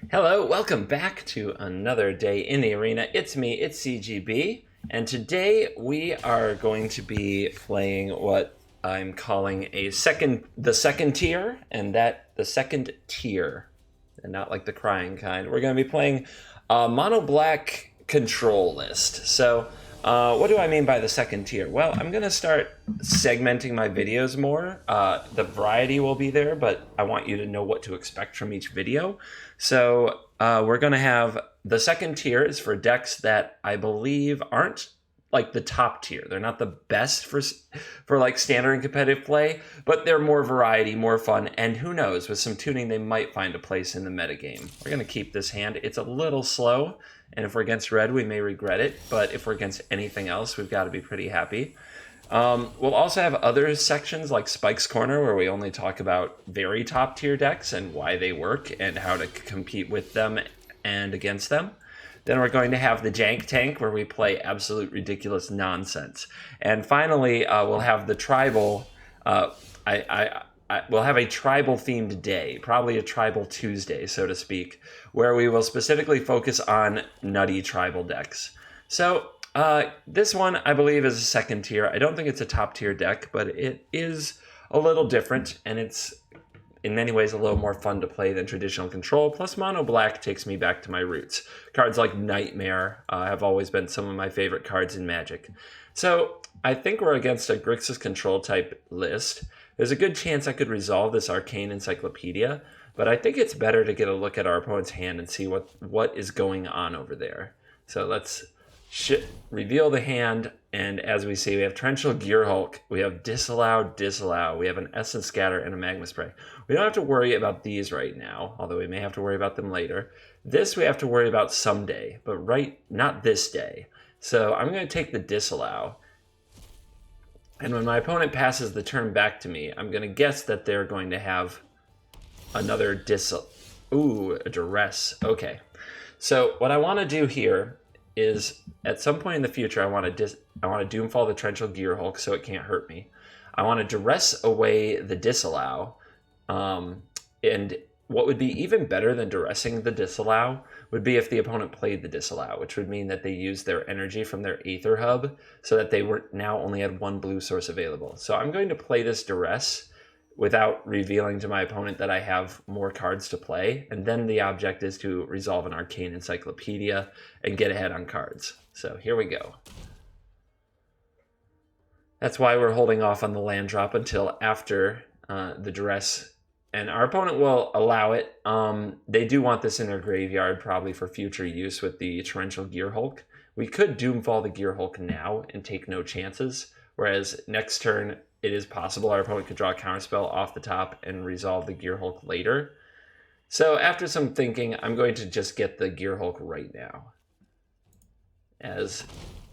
Hello, welcome back to another day in the arena. It's me, it's CGB, and today we are going to be playing what I'm calling the second tier, and the second tier, and not like the crying kind. We're going to be playing a mono black control list. So, what do I mean by the second tier? Well, I'm going to start segmenting my videos more. The variety will be there, but I want you to know what to expect from each video. So we're going to have the second tier is for decks that I believe aren't like the top tier. They're not the best for like standard and competitive play, but they're more variety, more fun, and who knows, with some tuning, they might find a place in the metagame. We're going to keep this hand. It's a little slow, and if we're against red, we may regret it, but if we're against anything else, we've got to be pretty happy. We'll also have other sections like Spike's Corner, where we only talk about very top tier decks and why they work and how to compete with them and against them. Then we're going to have the Jank Tank, where we play absolute ridiculous nonsense. And finally, we'll have the tribal. We'll have a tribal themed day, probably a tribal Tuesday, so to speak, where we will specifically focus on nutty tribal decks. So this one, I believe, is a second tier. I don't think it's a top tier deck, but it is a little different, and it's in many ways a little more fun to play than traditional control. Plus, mono black takes me back to my roots. Cards like Nightmare have always been some of my favorite cards in Magic. So I think we're against a Grixis control type list. There's a good chance I could resolve this Arcane Encyclopedia, but I think it's better to get a look at our opponent's hand and see what is going on over there. So let's reveal the hand, and as we see, we have Torrential Gearhulk, we have Disallow, we have an Essence Scatter, and a Magma Spray. We don't have to worry about these right now, although we may have to worry about them later. This we have to worry about someday, but not this day. So I'm going to take the Disallow, and when my opponent passes the turn back to me, I'm going to guess that they're going to have another a Duress. Okay, so what I want to do here is at some point in the future, I want to Doomfall the Torrential Gearhulk so it can't hurt me. I want to Duress away the Disallow. And what would be even better than Duressing the Disallow would be if the opponent played the Disallow, which would mean that they used their energy from their Aether Hub so that they now only had one blue source available. So I'm going to play this Duress without revealing to my opponent that I have more cards to play. And then the object is to resolve an Arcane Encyclopedia and get ahead on cards. So here we go. That's why we're holding off on the land drop until after the Duress. And our opponent will allow it. They do want this in their graveyard, probably for future use with the Torrential Gearhulk. We could Doomfall the Gearhulk now and take no chances, whereas next turn, it is possible our opponent could draw a counterspell off the top and resolve the Gearhulk later. So after some thinking, I'm going to just get the Gearhulk right now, as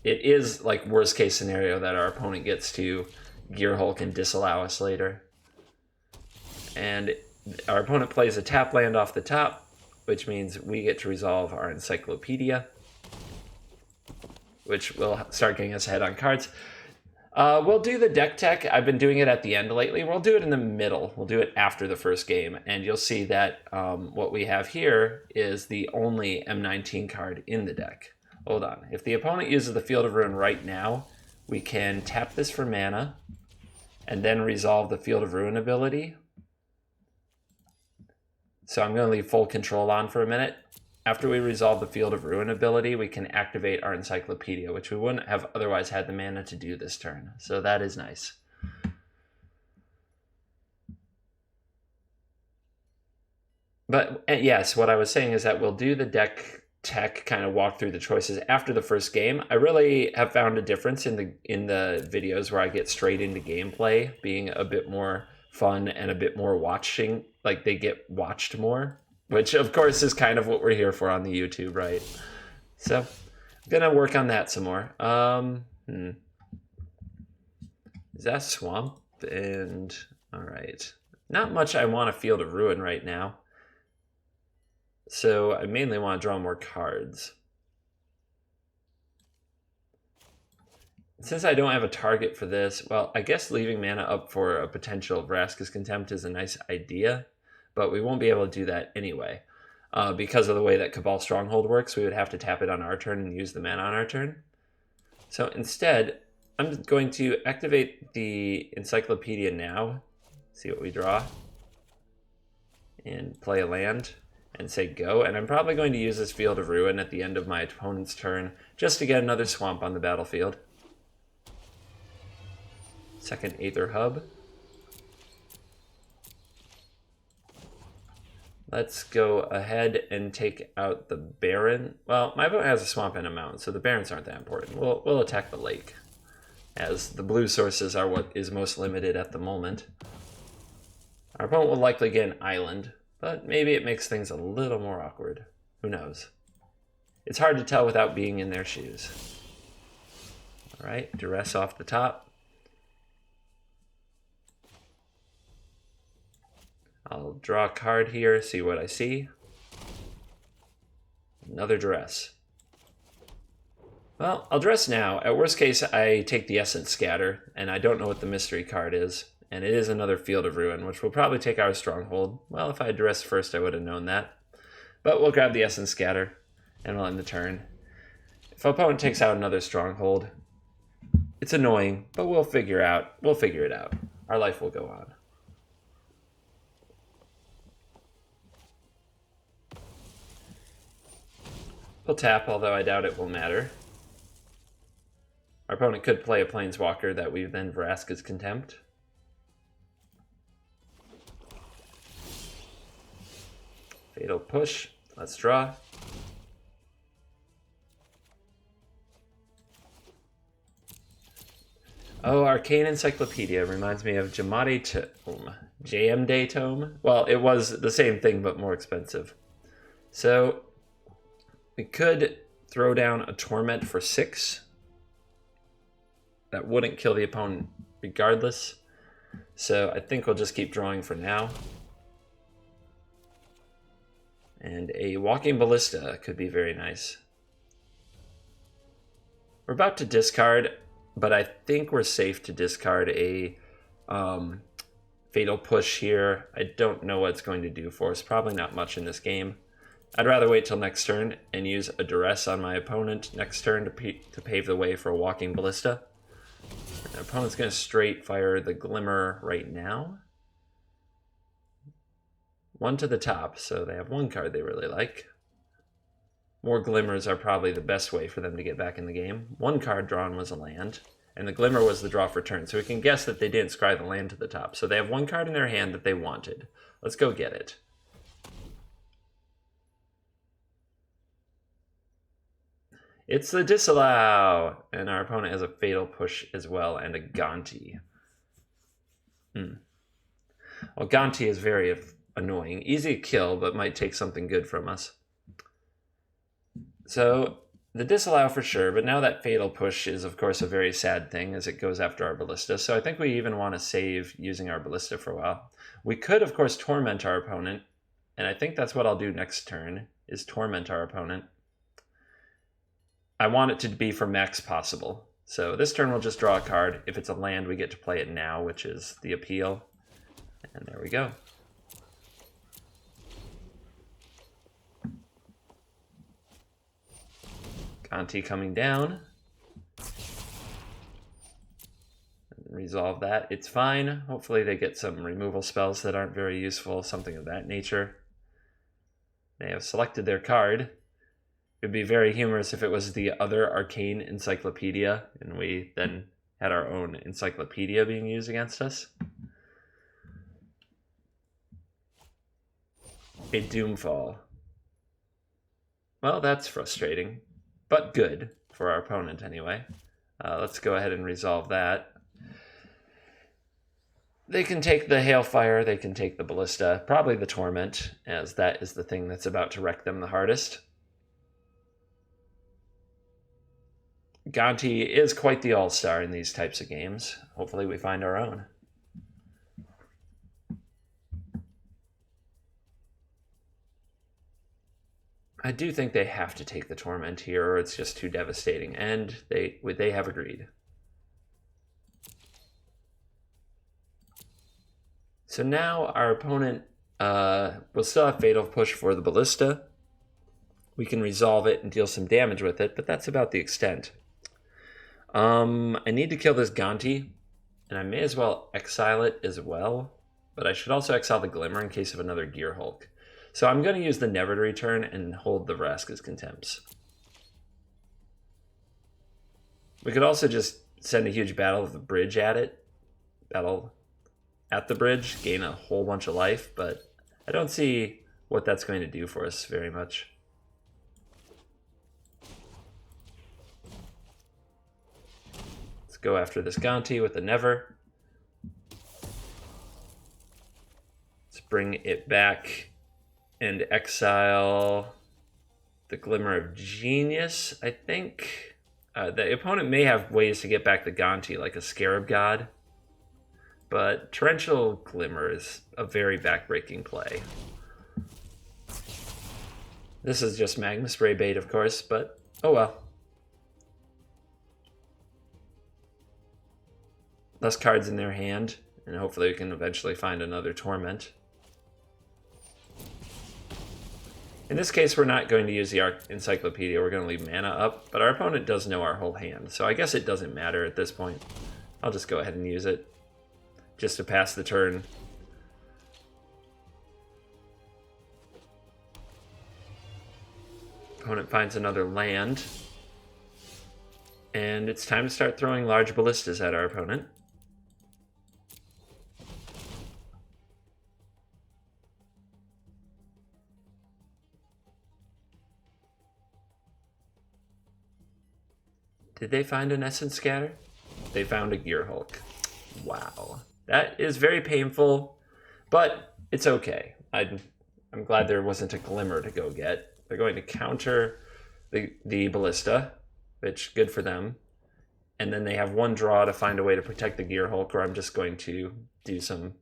it is like worst case scenario that our opponent gets to Gearhulk and disallow us later. And our opponent plays a tap land off the top, which means we get to resolve our Encyclopedia, which will start getting us ahead on cards. We'll do the deck tech. I've been doing it at the end lately. We'll do it in the middle. We'll do it after the first game, and you'll see that what we have here is the only M19 card in the deck. Hold on. If the opponent uses the Field of Ruin right now, we can tap this for mana and then resolve the Field of Ruin ability. So I'm going to leave full control on for a minute. After we resolve the Field of Ruin ability, we can activate our Encyclopedia, which we wouldn't have otherwise had the mana to do this turn. So that is nice. But yes, what I was saying is that we'll do the deck tech, kind of walk through the choices after the first game. I really have found a difference in the videos where I get straight into gameplay being a bit more fun and a bit more watching, like they get watched more. Which, of course, is kind of what we're here for on the YouTube, right? So, I'm going to work on that some more. Is that Swamp? And, all right. Not much I want a Field of Ruin right now. So, I mainly want to draw more cards. Since I don't have a target for this, well, I guess leaving mana up for a potential Vraska's Contempt is a nice idea, but we won't be able to do that anyway. because of the way that Cabal Stronghold works, we would have to tap it on our turn and use the mana on our turn. So instead, I'm going to activate the Encyclopedia now, see what we draw, and play a land, and say go. And I'm probably going to use this Field of Ruin at the end of my opponent's turn, just to get another swamp on the battlefield. Second Aether Hub. Let's go ahead and take out the Baron. Well, my opponent has a swamp and a mountain, so the Barons aren't that important. We'll attack the lake, as the blue sources are what is most limited at the moment. Our opponent will likely get an island, but maybe it makes things a little more awkward. Who knows? It's hard to tell without being in their shoes. All right, Duress off the top. I'll draw a card here, see what I see. Another Duress. Well, I'll Duress now. At worst case, I take the Essence Scatter, and I don't know what the mystery card is. And it is another Field of Ruin, which will probably take our Stronghold. Well, if I had Duress first, I would have known that. But we'll grab the Essence Scatter, and we'll end the turn. If our opponent takes out another Stronghold, it's annoying, but we'll figure it out. Our life will go on. We'll tap, although I doubt it will matter. Our opponent could play a Planeswalker that we then Vraska's Contempt. Fatal Push. Let's draw. Oh, Arcane Encyclopedia reminds me of JMD Tome. Well, it was the same thing, but more expensive. So we could throw down a Torment for 6. That wouldn't kill the opponent regardless. So I think we'll just keep drawing for now. And a Walking Ballista could be very nice. We're about to discard, but I think we're safe to discard a Fatal Push here. I don't know what it's going to do for us. Probably not much in this game. I'd rather wait till next turn and use a Duress on my opponent next turn to pave the way for a Walking Ballista. Our opponent's going to straight fire the Glimmer right now. 1 to the top, so they have 1 card they really like. More Glimmers are probably the best way for them to get back in the game. 1 card drawn was a land, and the Glimmer was the draw for turn, so we can guess that they didn't scry the land to the top. So they have 1 card in their hand that they wanted. Let's go get it. It's the Disallow! And our opponent has a Fatal Push as well, and a Gonti. Well, Gonti is very annoying. Easy to kill, but might take something good from us. So, the Disallow for sure, but now that Fatal Push is, of course, a very sad thing as it goes after our Ballista. So I think we even want to save using our Ballista for a while. We could, of course, Torment our opponent, and I think that's what I'll do next turn, is Torment our opponent. I want it to be for max possible. So this turn we'll just draw a card. If it's a land, we get to play it now, which is the appeal. And there we go. Gonti coming down. Resolve that. It's fine. Hopefully they get some removal spells that aren't very useful, something of that nature. They have selected their card. It would be very humorous if it was the other Arcane Encyclopedia and we then had our own encyclopedia being used against us. A Doomfall. Well, that's frustrating, but good for our opponent anyway. Let's go ahead and resolve that. They can take the Hailfire, they can take the Ballista, probably the Torment, as that is the thing that's about to wreck them the hardest. Gonti is quite the all-star in these types of games. Hopefully we find our own. I do think they have to take the Torment here, or it's just too devastating, and they have agreed. So now our opponent We'll still have Fatal Push for the Ballista. We can resolve it and deal some damage with it, but that's about the extent. I need to kill this Gonti, and I may as well exile it as well, but I should also exile the Glimmer in case of another Gear Hulk. So I'm going to use the Never to return and hold the Vraska's Contempts. We could also just send a huge Battle of the Bridge at it. Battle at the bridge, gain a whole bunch of life, but I don't see what that's going to do for us very much. Let's go after this Gonti with the Never. Let's bring it back and exile the Glimmer of Genius, I think. The opponent may have ways to get back the Gonti, like a Scarab God. But Torrential Glimmer is a very backbreaking play. This is just Magma Spray bait, of course, but oh well. Less cards in their hand, and hopefully we can eventually find another Torment. In this case, we're not going to use the Arcane Encyclopedia. We're going to leave mana up, but our opponent does know our whole hand, so I guess it doesn't matter at this point. I'll just go ahead and use it, just to pass the turn. Opponent finds another land, and it's time to start throwing large ballistas at our opponent. Did they find an Essence Scatter? They found a Gear Hulk. Wow. That is very painful, but it's okay. I'm glad there wasn't a Glimmer to go get. They're going to counter the Ballista, which good for them. And then they have one draw to find a way to protect the Gear Hulk, or I'm just going to do some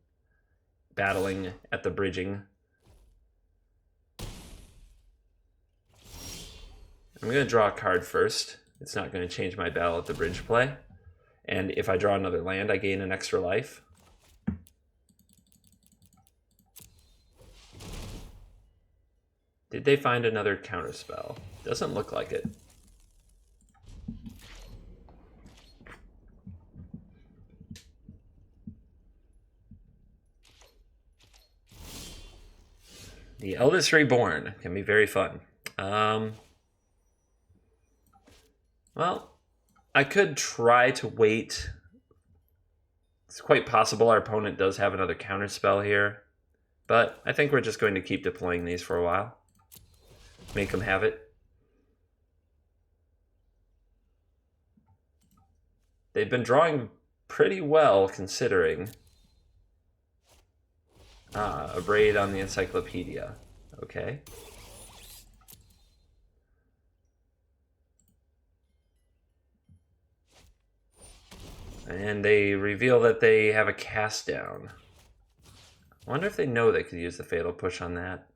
battling at the bridging. I'm going to draw a card first. It's not going to change my battle at the bridge play. And if I draw another land, I gain an extra life. Did they find another counterspell? Doesn't look like it. The Eldest Reborn can be very fun. Well, I could try to wait. It's quite possible our opponent does have another counterspell here, but I think we're just going to keep deploying these for a while. Make them have it. They've been drawing pretty well, considering. A raid on the Encyclopedia. Okay. And they reveal that they have a cast down. I wonder if they know they could use the Fatal Push on that.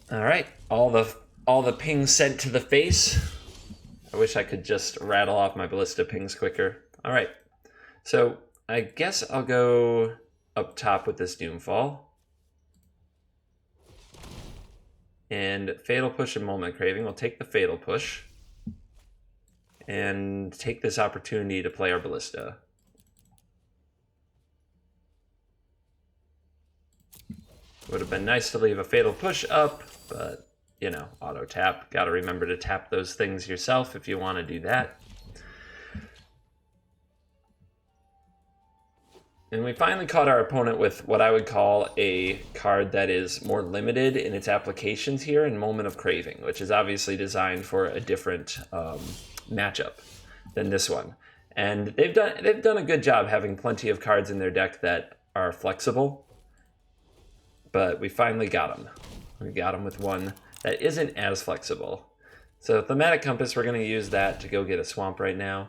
All right, all the pings sent to the face. I wish I could just rattle off my ballista pings quicker. All right, so I guess I'll go up top with this Doomfall. And Fatal Push and Moment Craving. We'll take the Fatal Push and take this opportunity to play our ballista. Would have been nice to leave a Fatal Push up, but, you know, auto tap. Got to remember to tap those things yourself if you want to do that. And we finally caught our opponent with what I would call a card that is more limited in its applications here in Moment of Craving, which is obviously designed for a different matchup than this one. And they've done a good job having plenty of cards in their deck that are flexible. But we finally got them. We got him with one that isn't as flexible. So Thaumatic Compass, we're going to use that to go get a swamp right now.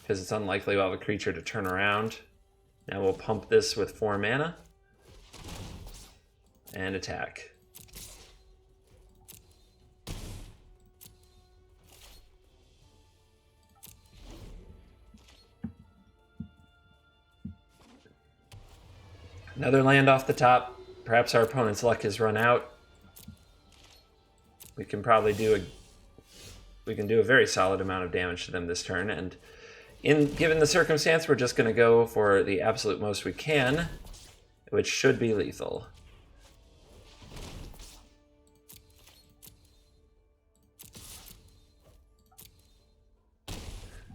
Because it's unlikely we'll have a creature to turn around. Now we'll pump this with 4 mana. And attack. Another land off the top. Perhaps our opponent's luck has run out. We can probably do a very solid amount of damage to them this turn, and given the circumstance, we're just going to go for the absolute most we can, which should be lethal.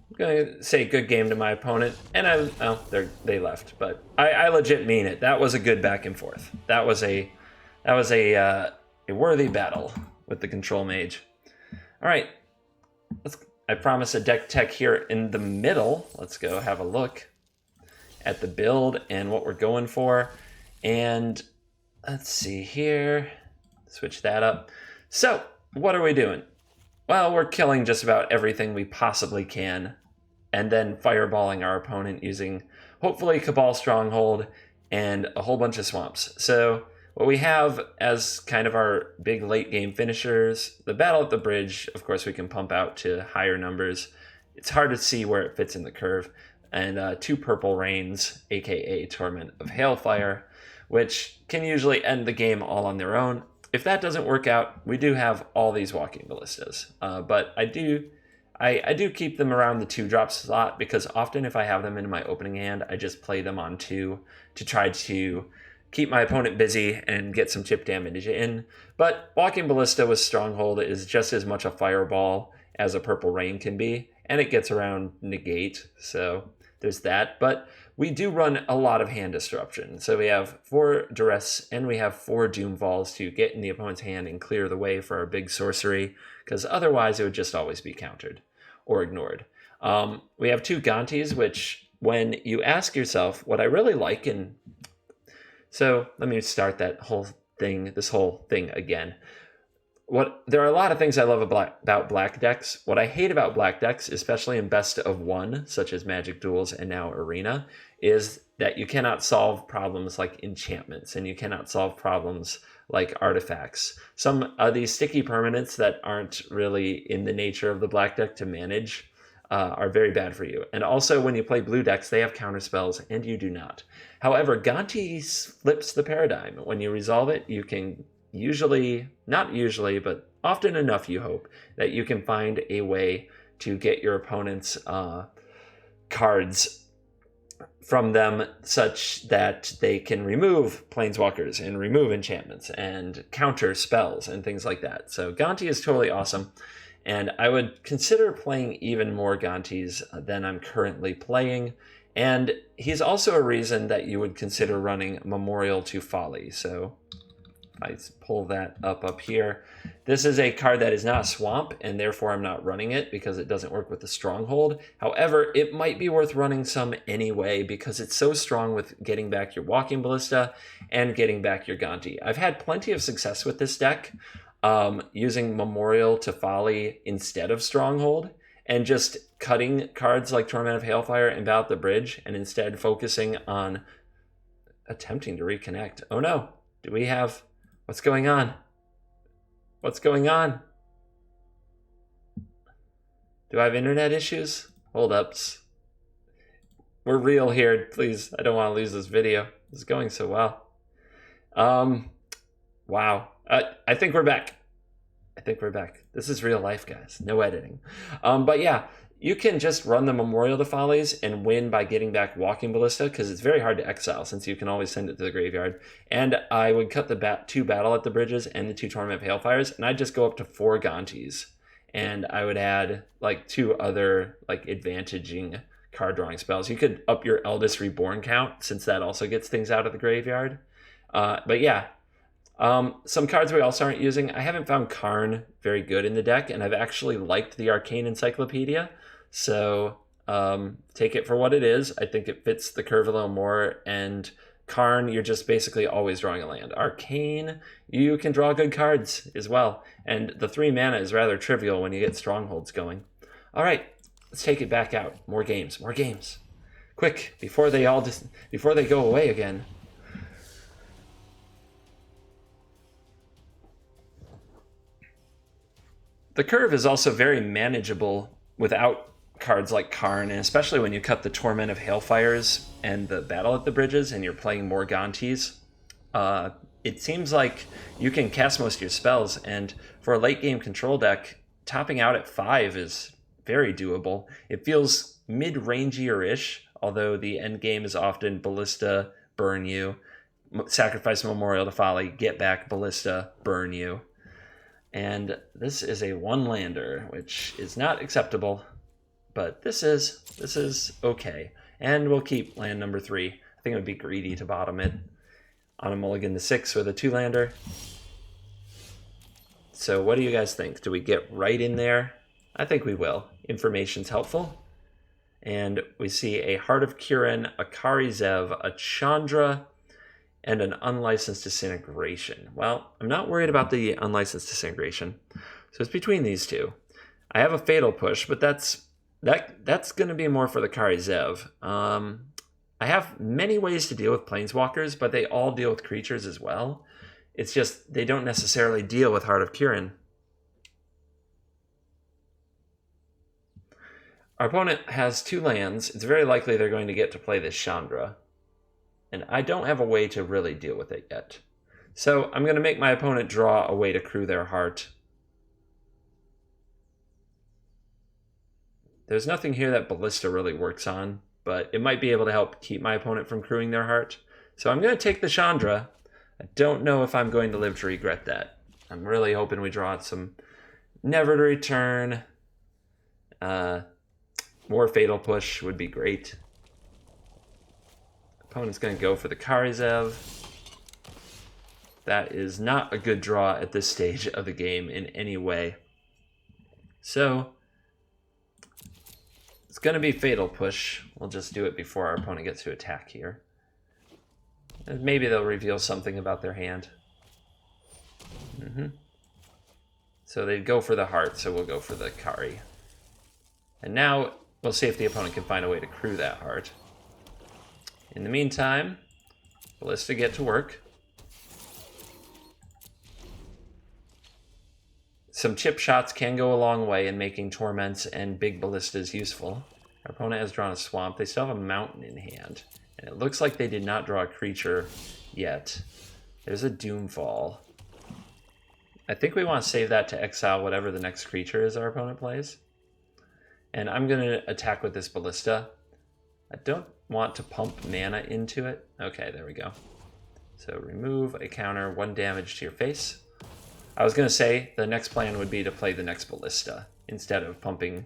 I'm going to say good game to my opponent, and they left, but I legit mean it. That was a good back and forth. That was a worthy battle with the control mage. All right, I promise a deck tech here in the middle. Let's go have a look at the build and what we're going for. And let's see here. Switch that up. So what are we doing? Well, we're killing just about everything we possibly can, and then fireballing our opponent using hopefully Cabal Stronghold and a whole bunch of swamps. So what we have as kind of our big late game finishers, the Battle at the Bridge, of course we can pump out to higher numbers. It's hard to see where it fits in the curve. And 2 purple rains, aka Torment of Hailfire, which can usually end the game all on their own. If that doesn't work out, we do have all these Walking Ballistas. But I do keep them around the 2-drop slot, because often if I have them in my opening hand, I just play them on 2 to try to keep my opponent busy and get some chip damage in. But Walking Ballista with Stronghold is just as much a fireball as a Purple Rain can be, and it gets around negate, so there's that. But we do run a lot of hand disruption. So we have 4 Duress and we have 4 Doomfalls to get in the opponent's hand and clear the way for our big sorcery, because otherwise it would just always be countered or ignored. We have 2 Gontis, which when you ask yourself what I really like, and so let me start this whole thing again. There are a lot of things I love about black decks. What I hate about black decks, especially in best of 1, such as Magic Duels and now Arena, is that you cannot solve problems like enchantments, and you cannot solve problems like artifacts. Some of these sticky permanents that aren't really in the nature of the black deck to manage are very bad for you. And also when you play blue decks, they have counter spells and you do not. However, Gonti flips the paradigm. When you resolve it, you can not usually, but often enough, you hope, that you can find a way to get your opponent's cards from them such that they can remove planeswalkers and remove enchantments and counter spells and things like that. So Gonti is totally awesome, and I would consider playing even more Gontis than I'm currently playing. And he's also a reason that you would consider running Memorial to Folly. So I pull that up here. This is a card that is not Swamp, and therefore I'm not running it because it doesn't work with the Stronghold. However, it might be worth running some anyway because it's so strong with getting back your Walking Ballista and getting back your Gonti. I've had plenty of success with this deck using Memorial to Folly instead of Stronghold, and just cutting cards like Torment of Hailfire and Battle at the Bridge, and instead focusing on attempting to reconnect. Oh no, do we have... What's going on? What's going on? Do I have internet issues? Hold ups. We're real here, please. I don't want to lose this video. It's going so well. Wow. I think we're back. This is real life, guys. No editing. But yeah, you can just run the Memorial to Follies and win by getting back Walking Ballista, because it's very hard to exile since you can always send it to the graveyard. And I would cut the 2 Battle at the Bridges and the 2 Torment of Hailfires, and I'd just go up to 4 Gontis. And I would add like 2 other like advantaging card drawing spells. You could up your Eldest Reborn count, since that also gets things out of the graveyard. But yeah. Some cards we also aren't using. I haven't found Karn very good in the deck, and I've actually liked the Arcane Encyclopedia. So take it for what it is. I think it fits the curve a little more, and Karn, you're just basically always drawing a land. Arcane, you can draw good cards as well. And the 3 mana is rather trivial when you get strongholds going. All right, let's take it back out. More games, more games. Quick, before they go away again. The curve is also very manageable without cards like Karn, and especially when you cut the Torment of Hailfires and the Battle at the Bridges and you're playing more Gontis. It seems like you can cast most of your spells, and for a late game control deck, topping out at 5 is very doable. It feels mid-rangier-ish, although the end game is often Ballista, burn you, sacrifice Memorial to Folly, get back Ballista, burn you. And this is a 1-lander, which is not acceptable, but this is okay. And we'll keep land number 3. I think it would be greedy to bottom it. On a mulligan to 6 with a 2-lander. So what do you guys think? Do we get right in there? I think we will. Information's helpful. And we see a Heart of Kirin, a Kari Zev, a Chandra, and an Unlicensed Disintegration. Well, I'm not worried about the Unlicensed Disintegration. So it's between these two. I have a Fatal Push, but that's going to be more for the Kari Zev. I have many ways to deal with Planeswalkers, but they all deal with creatures as well. It's just they don't necessarily deal with Heart of Kirin. Our opponent has 2 lands. It's very likely they're going to get to play this Chandra. And I don't have a way to really deal with it yet. So I'm going to make my opponent draw a way to crew their heart. There's nothing here that Ballista really works on, but it might be able to help keep my opponent from crewing their heart. So I'm going to take the Chandra. I don't know if I'm going to live to regret that. I'm really hoping we draw some Never to Return. More Fatal Push would be great. Opponent's going to go for the Kari Zev. That is not a good draw at this stage of the game in any way. So it's going to be Fatal Push. We'll just do it before our opponent gets to attack here. And maybe they'll reveal something about their hand. So they'd go for the heart, so we'll go for the Kari. And now we'll see if the opponent can find a way to crew that heart. In the meantime, Ballista get to work. Some chip shots can go a long way in making Torments and big Ballistas useful. Our opponent has drawn a Swamp. They still have a Mountain in hand. And it looks like they did not draw a creature yet. There's a Doomfall. I think we want to save that to exile whatever the next creature is our opponent plays. And I'm going to attack with this Ballista. I don't want to pump mana into it. Okay, there we go. So remove a counter, 1 damage to your face. I was going to say the next plan would be to play the next Ballista instead of pumping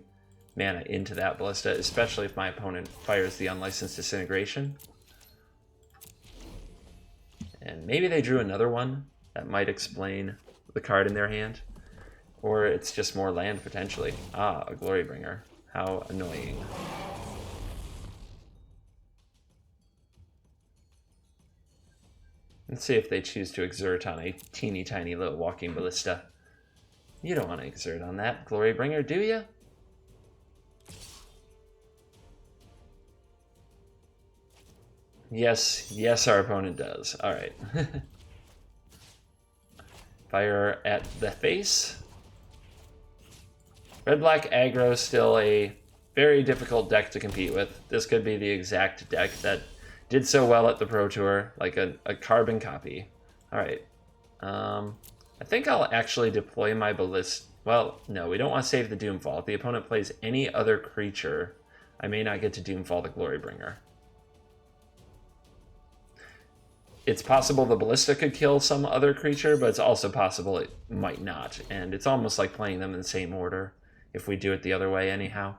mana into that Ballista, especially if my opponent fires the Unlicensed Disintegration. And maybe they drew another one. That might explain the card in their hand. Or it's just more land, potentially. Ah, a Glorybringer. How annoying. Let's see if they choose to exert on a teeny tiny little Walking Ballista. You don't want to exert on that, Glorybringer, do you? Yes, our opponent does. All right. Fire at the face. Red-black aggro, still a very difficult deck to compete with. This could be the exact deck that did so well at the Pro Tour, like a carbon copy. All right. I think I'll actually deploy my Ballista. Well, no, we don't want to save the Doomfall. If the opponent plays any other creature, I may not get to Doomfall the Glorybringer. It's possible the Ballista could kill some other creature, but it's also possible it might not. And it's almost like playing them in the same order, if we do it the other way anyhow.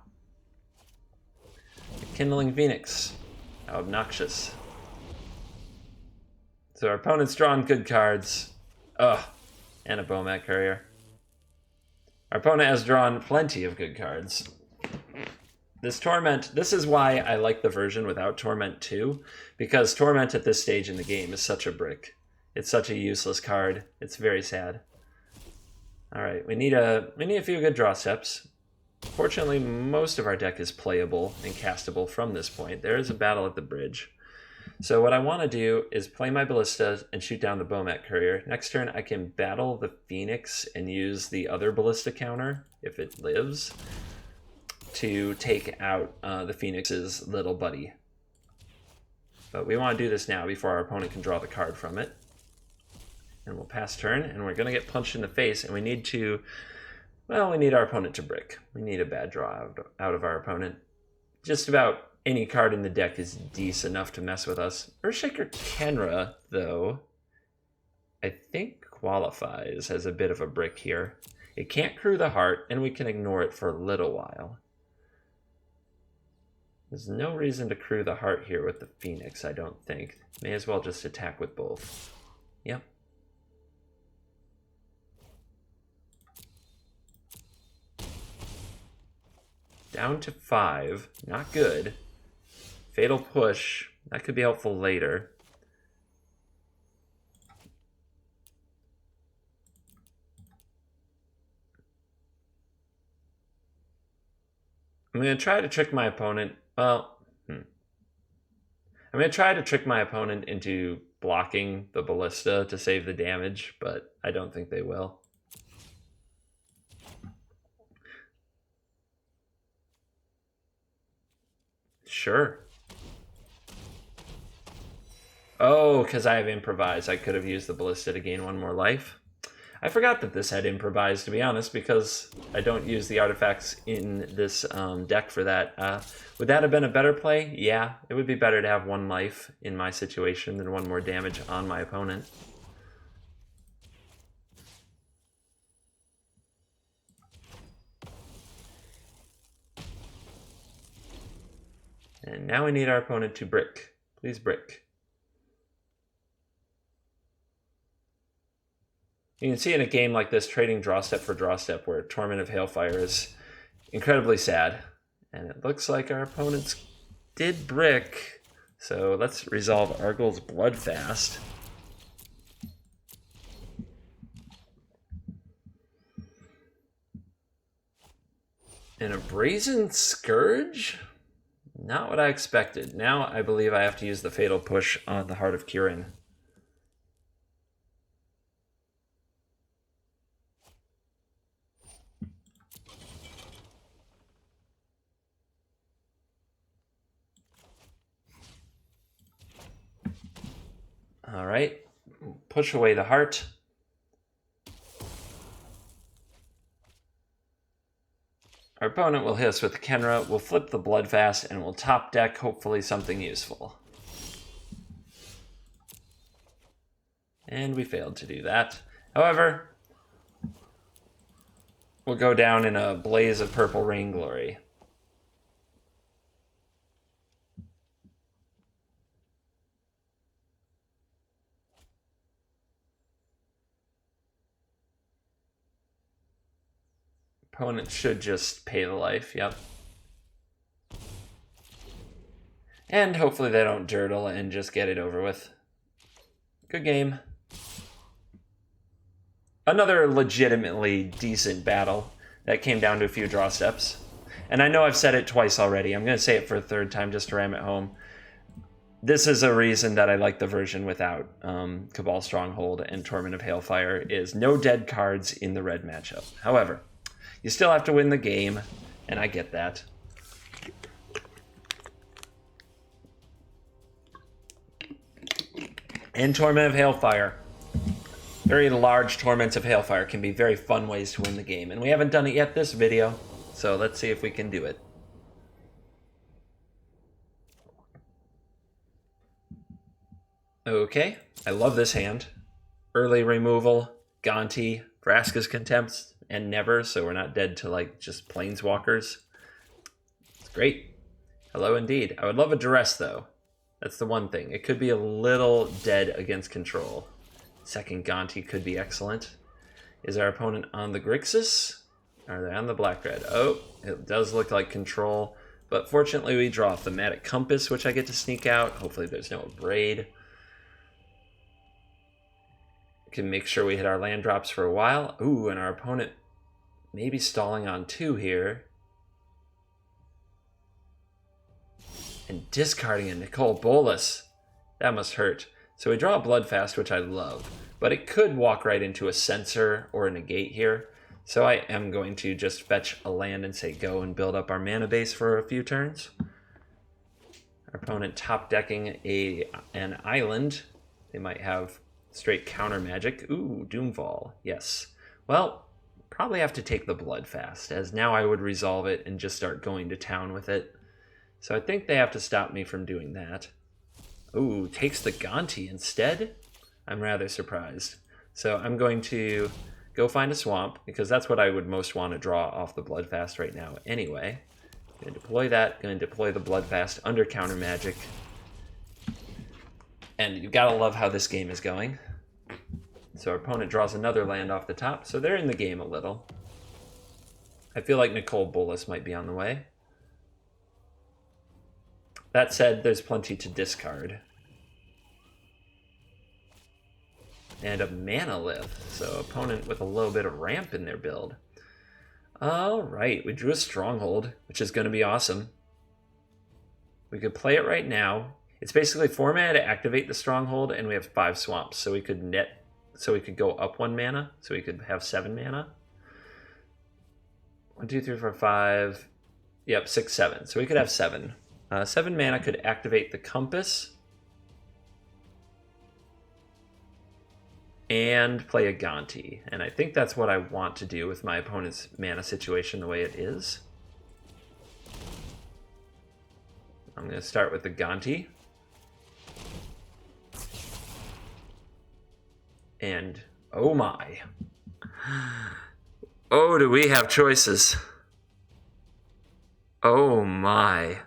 Kindling Phoenix. How obnoxious. So our opponent's drawn good cards. Ugh. And a Bomat Courier. Our opponent has drawn plenty of good cards. This Torment, this is why I like the version without Torment too, because Torment at this stage in the game is such a brick. It's such a useless card. It's very sad. All right, we need a few good draw steps. Fortunately, most of our deck is playable and castable from this point. There is a battle at the bridge. So what I want to do is play my Ballista and shoot down the Bomat Courier. Next turn, I can battle the Phoenix and use the other Ballista counter, if it lives, to take out the Phoenix's little buddy. But we want to do this now before our opponent can draw the card from it. And we'll pass turn, and we're going to get punched in the face, and we need to, well, we need our opponent to brick. We need a bad draw out of our opponent. Just about any card in the deck is decent enough to mess with us. Earthshaker Kenra, though, I think qualifies as a bit of a brick here. It can't crew the heart, and we can ignore it for a little while. There's no reason to crew the heart here with the Phoenix, I don't think. May as well just attack with both. Yep. Down to 5, not good. Fatal Push, that could be helpful later. I'm going to try to trick my opponent. Well, I'm going to try to trick my opponent into blocking the Ballista to save the damage, but I don't think they will. Sure. Oh, because I have Improvise. I could have used the Ballista to gain 1 more life. I forgot that this had Improvise, to be honest, because I don't use the artifacts in this deck for that. Would that have been a better play? Yeah, it would be better to have 1 life in my situation than 1 more damage on my opponent. And now we need our opponent to brick. Please brick. You can see in a game like this, trading draw step for draw step, where Torment of Hailfire is incredibly sad. And it looks like our opponents did brick. So let's resolve Arguel's Bloodfast. And a Brazen Scourge? Not what I expected. Now I believe I have to use the Fatal Push on the Heart of Kirin. All right, push away the heart. Our opponent will hit us with the Kenra, we'll flip the Bloodfast, and we'll top deck, hopefully something useful. And we failed to do that. However, we'll go down in a blaze of purple rain glory. Opponent should just pay the life, yep. And hopefully they don't dirtle and just get it over with. Good game. Another legitimately decent battle that came down to a few draw steps. And I know I've said it twice already. I'm going to say it for a 3rd time just to ram it home. This is a reason that I like the version without Cabal Stronghold and Torment of Hailfire, is no dead cards in the red matchup. However, you still have to win the game, and I get that. And Torment of Hailfire. Very large Torments of Hailfire can be very fun ways to win the game. And we haven't done it yet this video, so let's see if we can do it. Okay, I love this hand. Early removal, Gonti, Vraska's Contempt, and Never, so we're not dead to like just Planeswalkers. It's great. Hello indeed. I would love a Duress though. That's the one thing. It could be a little dead against control. Second Gonti could be excellent. Is our opponent on the Grixis? Are they on the black-red? Oh, it does look like control, but fortunately we draw a Thaumatic Compass, which I get to sneak out. Hopefully there's no Abrade. Can make sure we hit our land drops for a while. Ooh, and our opponent maybe stalling on 2 here. And discarding a Nicol Bolas. That must hurt. So we draw a Bloodfast, which I love, but it could walk right into a Censor or a Negate here. So I am going to just fetch a land and say go and build up our mana base for a few turns. Our opponent top decking an island. They might have straight counter magic. Ooh, Doomfall. Yes. Well, probably have to take the Bloodfast, as now I would resolve it and just start going to town with it. So I think they have to stop me from doing that. Ooh, takes the Gonti instead? I'm rather surprised. So I'm going to go find a swamp, because that's what I would most want to draw off the Bloodfast right now anyway. Going to deploy that, going to deploy the Bloodfast under counter magic. And you gotta love how this game is going. So our opponent draws another land off the top, so they're in the game a little. I feel like Nicol Bolas might be on the way. That said, there's plenty to discard. And a mana lift, so opponent with a little bit of ramp in their build. Alright, we drew a Stronghold, which is going to be awesome. We could play it right now. It's basically 4 mana to activate the Stronghold, and we have 5 swamps, so we could go up 1 mana, so we could have 7 mana. 1, 2, 3, 4, 5. Yep, 6, 7. So we could have 7. 7 mana could activate the Compass and play a Gonti. And I think that's what I want to do with my opponent's mana situation the way it is. I'm going to start with the Gonti. And oh my. Oh, do we have choices? Oh my.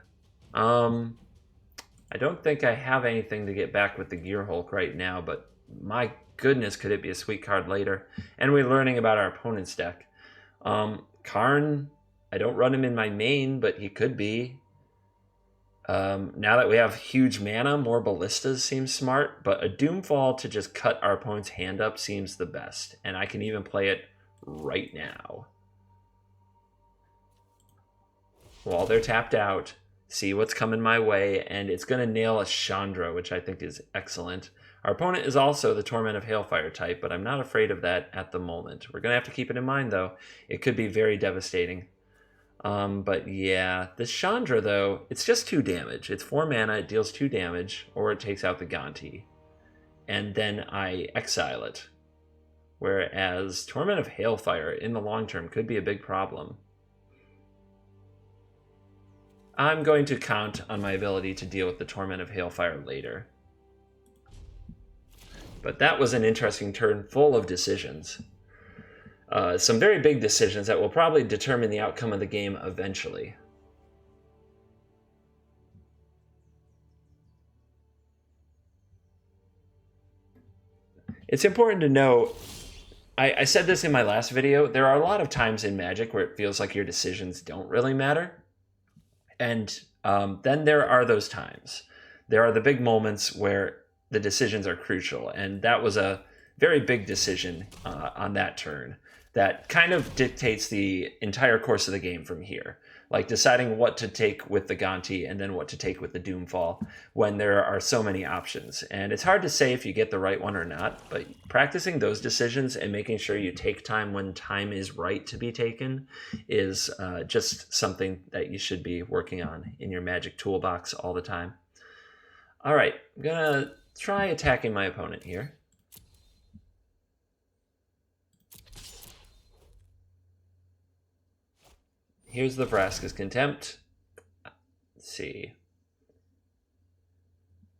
I don't think I have anything to get back with the Gear Hulk right now, but my goodness, could it be a sweet card later. And we're learning about our opponent's deck. Karn, I don't run him in my main, but he could be. Now that we have huge mana, more Ballistas seems smart, but a Doomfall to just cut our opponent's hand up seems the best. And I can even play it right now. While they're tapped out, see what's coming my way, and it's going to nail a Chandra, which I think is excellent. Our opponent is also the Torment of Hailfire type, but I'm not afraid of that at the moment. We're going to have to keep it in mind, though. It could be very devastating. But yeah, this Chandra, though, it's just 2 damage. It's 4 mana, it deals 2 damage, or it takes out the Gonti. And then I exile it. Whereas Torment of Hailfire in the long term could be a big problem. I'm going to count on my ability to deal with the Torment of Hailfire later. But that was an interesting turn full of decisions. Some very big decisions that will probably determine the outcome of the game eventually. It's important to know, I said this in my last video, there are a lot of times in Magic where it feels like your decisions don't really matter. And then there are those times. There are the big moments where the decisions are crucial. And that was a very big decision on that turn that kind of dictates the entire course of the game from here. Like deciding what to take with the Gonti and then what to take with the Doomfall when there are so many options. And it's hard to say if you get the right one or not, but practicing those decisions and making sure you take time when time is right to be taken is just something that you should be working on in your Magic toolbox all the time. All right, I'm gonna try attacking my opponent here. Here's the Vraska's Contempt. Let's see.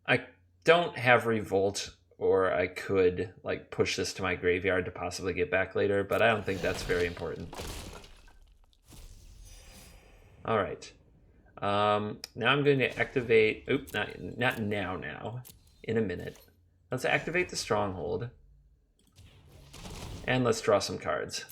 I don't have Revolt, or I could like push this to my graveyard to possibly get back later, but I don't think that's very important. All right. Now I'm going to activate. Oop, not now. Now, in a minute. Let's activate the Stronghold, and let's draw some cards.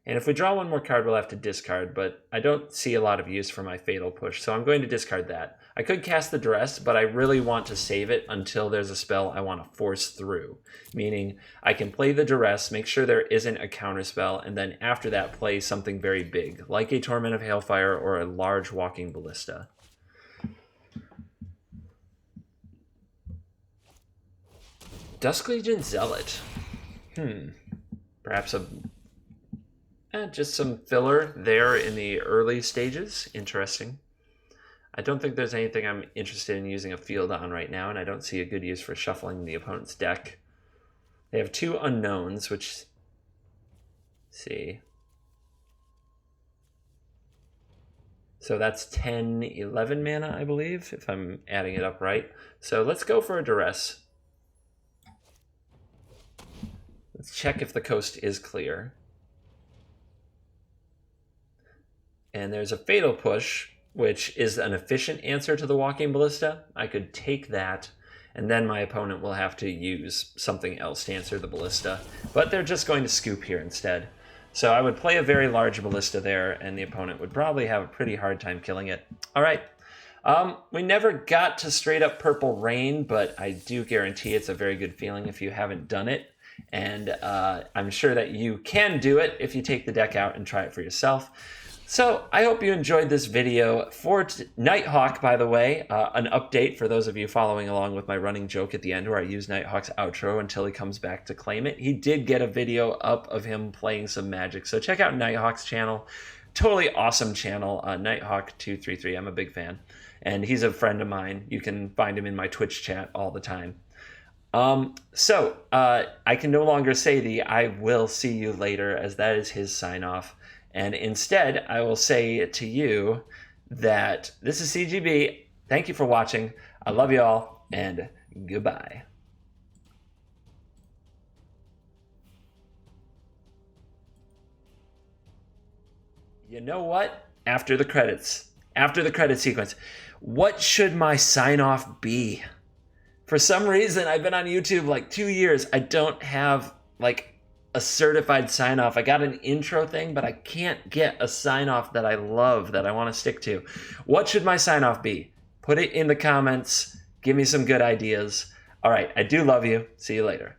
And if we draw one more card, we'll have to discard, but I don't see a lot of use for my Fatal Push, so I'm going to discard that. I could cast the Duress, but I really want to save it until there's a spell I want to force through. Meaning, I can play the Duress, make sure there isn't a counterspell, and then after that play something very big, like a Torment of Hailfire or a large Walking Ballista. Dusk Legion Zealot. Perhaps just some filler there in the early stages. Interesting. I don't think there's anything I'm interested in using a field on right now, and I don't see a good use for shuffling the opponent's deck. They have 2 unknowns, which... Let's see. So that's 10, 11 mana, I believe, if I'm adding it up right. So let's go for a Duress. Let's check if the coast is clear. And there's a Fatal Push, which is an efficient answer to the Walking Ballista. I could take that, and then my opponent will have to use something else to answer the Ballista. But they're just going to scoop here instead. So I would play a very large Ballista there, and the opponent would probably have a pretty hard time killing it. All right. We never got to straight up Purple Rain, but I do guarantee it's a very good feeling if you haven't done it. And I'm sure that you can do it if you take the deck out and try it for yourself. So I hope you enjoyed this video. For Nighthawk, by the way, an update for those of you following along with my running joke at the end where I use Nighthawk's outro until he comes back to claim it. He did get a video up of him playing some Magic, so check out Nighthawk's channel. Totally awesome channel, Nighthawk233. I'm a big fan, and he's a friend of mine. You can find him in my Twitch chat all the time. I can no longer say the I will see you later, as that is his sign-off. And instead, I will say to you that this is CGB. Thank you for watching. I love you all, and goodbye. You know what? After the credit sequence, what should my sign-off be? For some reason, I've been on YouTube like 2 years. I don't have like a certified sign-off. I got an intro thing, but I can't get a sign-off that I love, that I want to stick to. What should my sign-off be? Put it in the comments. Give me some good ideas. All right, I do love you. See you later.